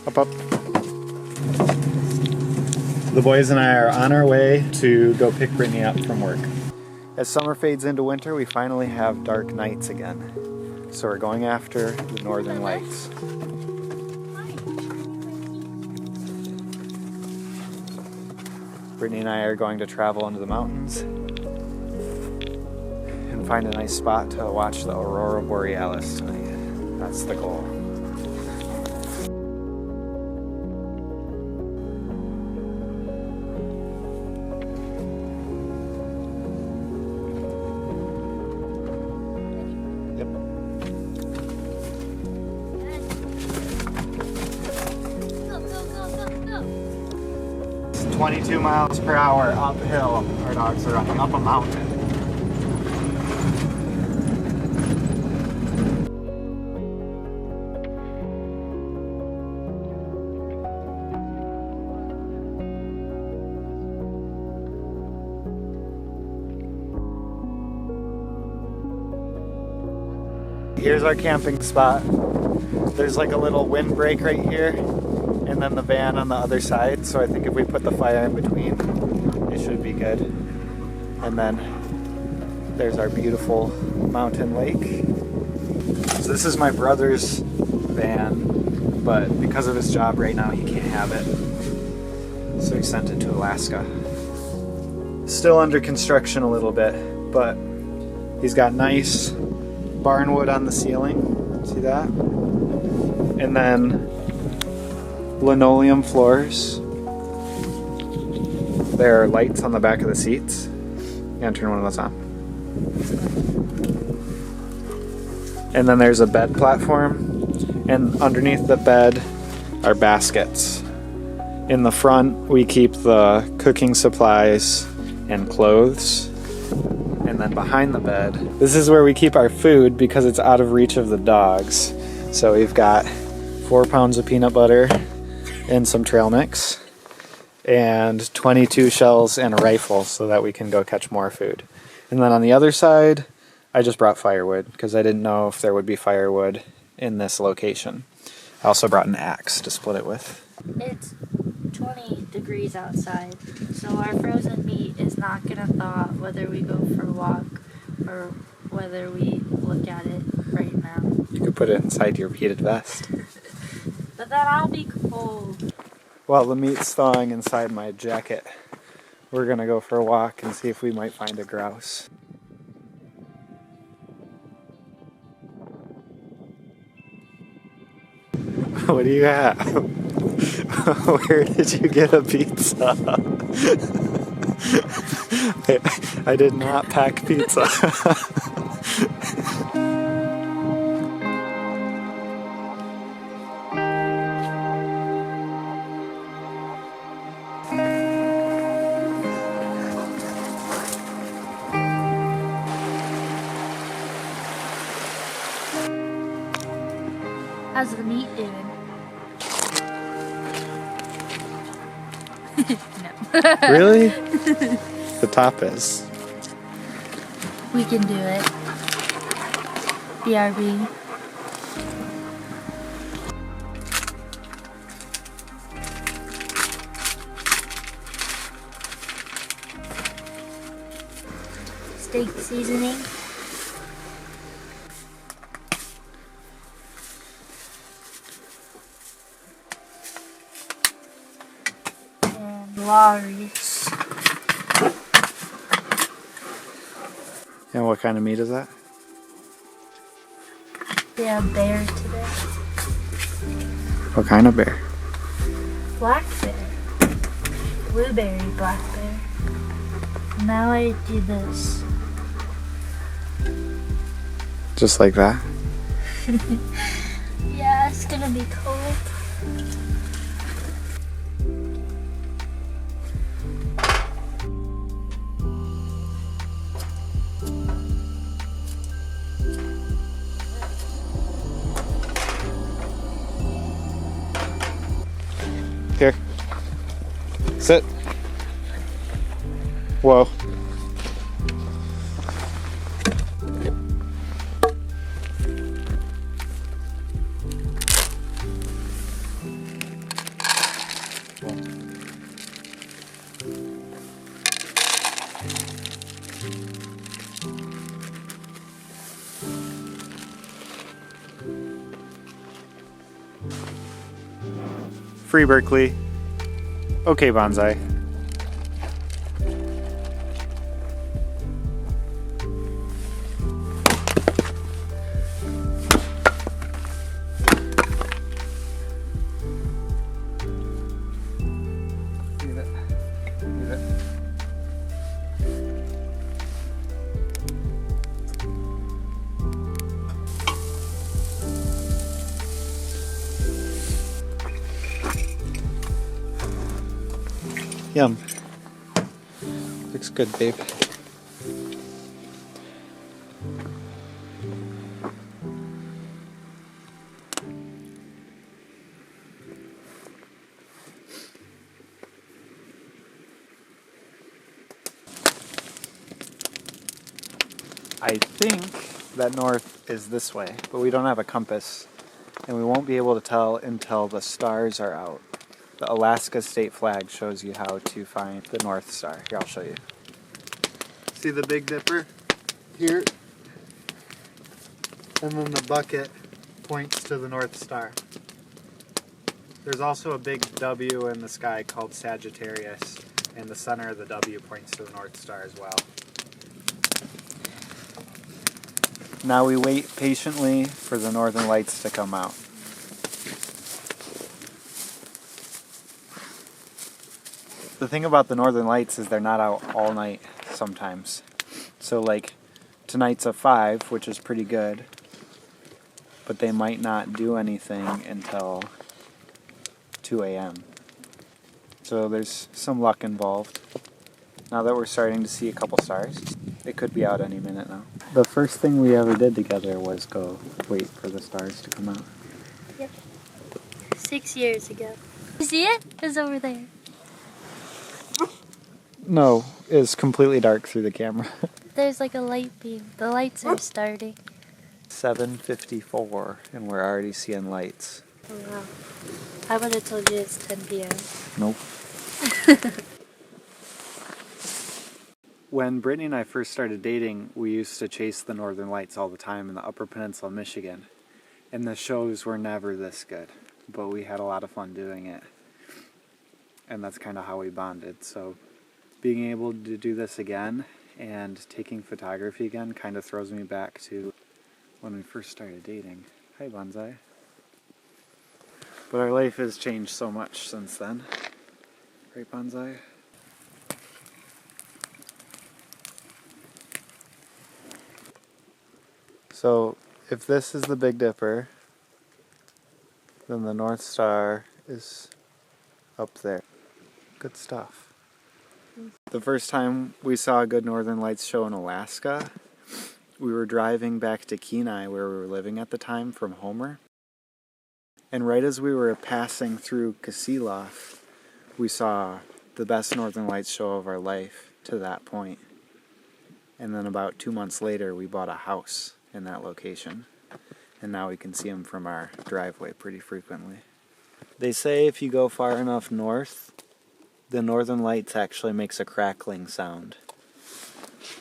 Up, up. The boys and I are on our way to go pick Brittany up from work. As summer fades into winter, we finally have dark nights again. So we're going after the northern lights. Brittany and I are going to travel into the mountains and find a nice spot to watch the aurora borealis tonight. That's the goal. Yep. 22 miles per hour uphill. Our dogs are running up a mountain. Here's our camping spot. There's like a little windbreak right here, and then the van on the other side. So I think if we put the fire in between, it should be good. And then there's our beautiful mountain lake. So this is my brother's van, but because of his job right now, he can't have it. So he sent it to Alaska. Still under construction a little bit, but he's got nice barn wood on the ceiling. See that? And then linoleum floors. There are lights on the back of the seats. You gotta turn one of those on. And then there's a bed platform, and underneath the bed are baskets. In the front, we keep the cooking supplies and clothes. And then behind the bed, this is where we keep our food because it's out of reach of the dogs. So we've got 4 pounds of peanut butter and some trail mix, and 22 shells and a rifle so that we can go catch more food. And then on the other side, I just brought firewood because I didn't know if there would be firewood in this location. I also brought an axe to split it with. It's 20 degrees outside, so our frozen meat is not going to thaw whether we go for a walk or whether we look at it right now. You could put it inside your heated vest. But then I'll be cold. While the meat's thawing inside my jacket, we're going to go for a walk and see if we might find a grouse. What do you have? Where did you get a pizza? I did not pack pizza. How's the meat doing? No. Really? The top is. We can do it. BRB. Steak seasoning. Lorries. And what kind of meat is that? They have bear today. What kind of bear? Black bear. Blueberry black bear. Now I do this. Just like that? Yeah, it's gonna be cold. Here. Sit. Whoa. Free Berkeley. Okay, Bonsai. Leave it. Leave it. Yum. Looks good, babe. I think that north is this way, but we don't have a compass, and we won't be able to tell until the stars are out. The Alaska state flag shows you how to find the North Star. Here, I'll show you. See the Big Dipper here? And then the bucket points to the North Star. There's also a big W in the sky called Sagittarius, and the center of the W points to the North Star as well. Now we wait patiently for the northern lights to come out. The thing about the northern lights is they're not out all night sometimes. So like tonight's a 5, which is pretty good, but they might not do anything until 2 a.m. So there's some luck involved. Now that we're starting to see a couple stars, it could be out any minute now. The first thing we ever did together was go wait for the stars to come out. Yep. 6 years ago. You see it? It's over there. No, it's completely dark through the camera. There's like a light beam. The lights are starting. 7:54 and we're already seeing lights. Oh wow. I would have told you it's 10 p.m. Nope. When Brittany and I first started dating, we used to chase the northern lights all the time in the Upper Peninsula of Michigan. And the shows were never this good, but we had a lot of fun doing it. And that's kind of how we bonded. So being able to do this again and taking photography again kind of throws me back to when we first started dating. Hi, Bonsai. But our life has changed so much since then. Right, Bonsai? So if this is the Big Dipper, then the North Star is up there. Good stuff. The first time we saw a good northern lights show in Alaska, we were driving back to Kenai where we were living at the time from Homer. And right as we were passing through Kasilof, we saw the best northern lights show of our life to that point. And then about 2 months later, we bought a house in that location. And now we can see them from our driveway pretty frequently. They say if you go far enough north, the northern lights actually makes a crackling sound.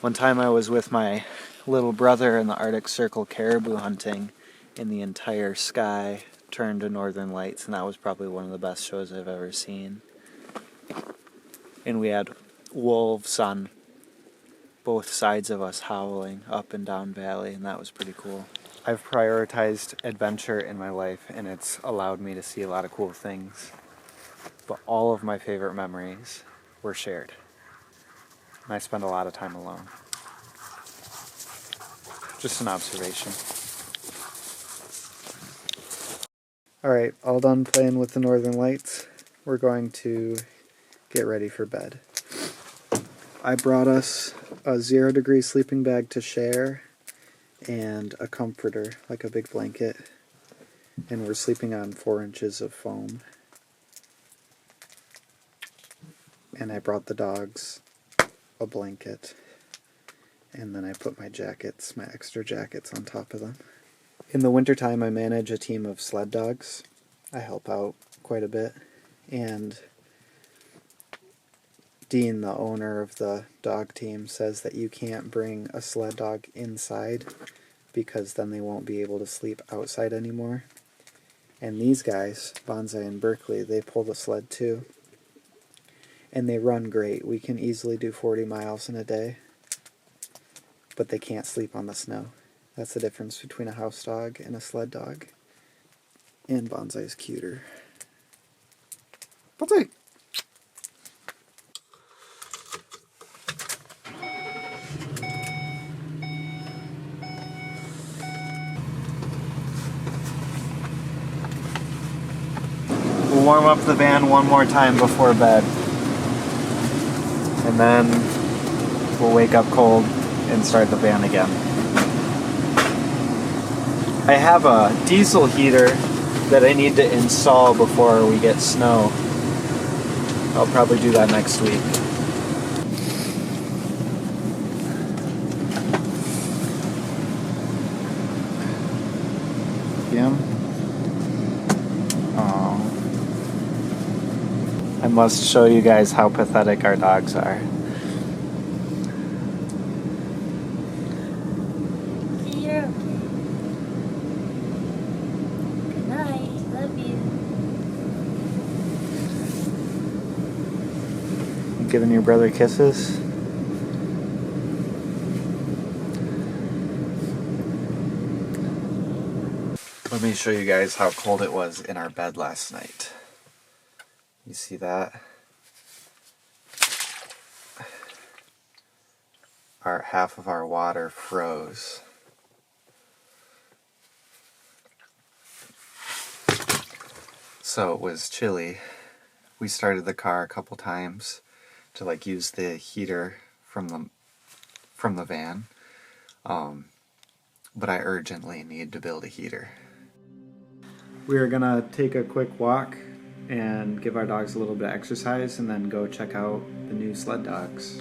One time I was with my little brother in the Arctic Circle caribou hunting, and the entire sky turned to northern lights, and that was probably one of the best shows I've ever seen. And we had wolves on both sides of us howling up and down valley, and that was pretty cool. I've prioritized adventure in my life, and it's allowed me to see a lot of cool things. But all of my favorite memories were shared. And I spend a lot of time alone. Just an observation. Alright, all done playing with the northern lights. We're going to get ready for bed. I brought us a 0-degree sleeping bag to share and a comforter, like a big blanket. And we're sleeping on 4 inches of foam. And I brought the dogs a blanket. And then I put my jackets, my extra jackets on top of them. In the wintertime, I manage a team of sled dogs. I help out quite a bit. And Dean, the owner of the dog team, says that you can't bring a sled dog inside because then they won't be able to sleep outside anymore. And these guys, Bonsai and Berkeley, they pull the sled too. And they run great. We can easily do 40 miles in a day. But they can't sleep on the snow. That's the difference between a house dog and a sled dog. And Bonsai's cuter. Bonsai! We'll warm up the van one more time before bed. And then we'll wake up cold and start the van again. I have a diesel heater that I need to install before we get snow. I'll probably do that next week. Him? Oh. I must show you guys how pathetic our dogs are. You're okay. Good night. Love you. You giving your brother kisses? Let me show you guys how cold it was in our bed last night. You see that? Half of our water froze. So it was chilly. We started the car a couple times to use the heater from the van. But I urgently need to build a heater. We are gonna take a quick walk and give our dogs a little bit of exercise and then go check out the new sled dogs.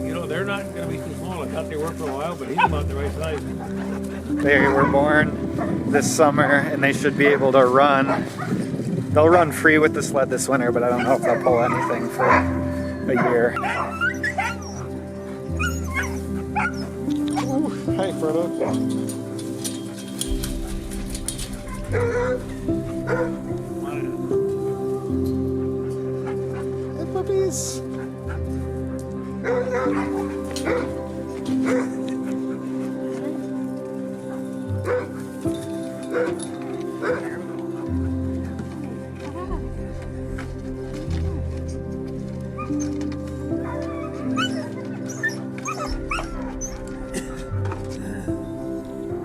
You know, they're not going to be too small. I thought they were for a while, but he's about the right size. They were born this summer and they should be able to run. They'll run free with the sled this winter, but I don't know if they'll pull anything for a year. Ooh, hi, Frodo. Hey, puppies.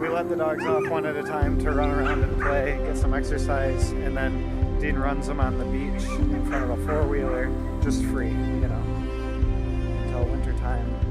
We let the dogs off one at a time to run around and play, get some exercise, and then Dean runs them on the beach in front of a four-wheeler, just free, until winter time.